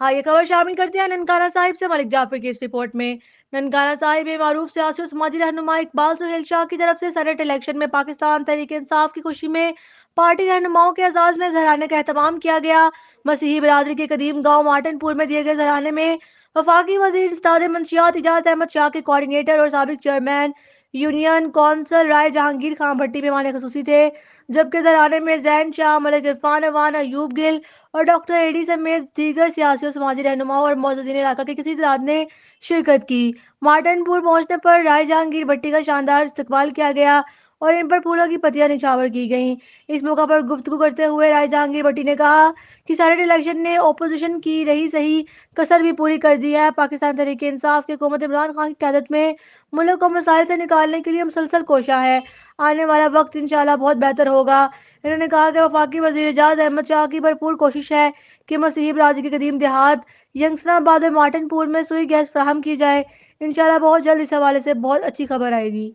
आइए खबर शामिल करते हैं ननकाना साहिब से मलिक जाफर की इस रिपोर्ट में। ननकाना साहिब में मारूफ सियासी और समाजी रहनुमा इकबाल सुहेल शाह की तरफ से सेनेट इलेक्शन में पाकिस्तान तहरीक इंसाफ की खुशी में पार्टी रहनुमाओं के एजाज में जहराने का एहतमाम किया गया। मसीही बिरादरी के कदीम गांव मार्टनपुर में दिए गए जहराने में वफाकी वजीर इस्ताद मंशियात इजाज अहमद शाह के कोऑर्डिनेटर और साबिक चेयरमैन यूनियन कौंसल राय जहांगीर खां भट्टी मेहमान खसूसी थे, जबकि जहराने में जैन शाह, मलिक इरफान अवान, अयूब गिल और डॉक्टर एडी समेत दीगर सियासी और समाजी रहनुमाओं और मोअज़्ज़िज़ीन इलाका के किसी तादाद ने शिरकत की। मार्टनपुर पहुंचने पर राय जहांगीर भट्टी का शानदार इस्तकबाल किया गया और इन पर फूलों की पत्तियां निछावर की गईं। इस मौका पर गुफ्तगू करते हुए राय जहांगीर भट्टी ने कहा कि सेनेट इलेक्शन ने ओपोजिशन की रही सही कसर भी पूरी कर दी है। पाकिस्तान तहरीक इंसाफ की हुकूमत इमरान खान की क़यादत में मुल्क को मसाइल से निकालने के लिए मुसलसल कोशिश है। आने वाला वक्त इंशाअल्लाह बहुत बेहतर होगा। इन्होंने कहा कि वफाकी वजीर एजाज अहमद शाह की भरपूर कोशिश है कि मसीही बिरादरी के कदीम देहात यंगसनाबाद और मार्टनपुर में सुई गैस फराहम की जाए। इंशाअल्लाह बहुत जल्द इस हवाले से बहुत अच्छी खबर आएगी।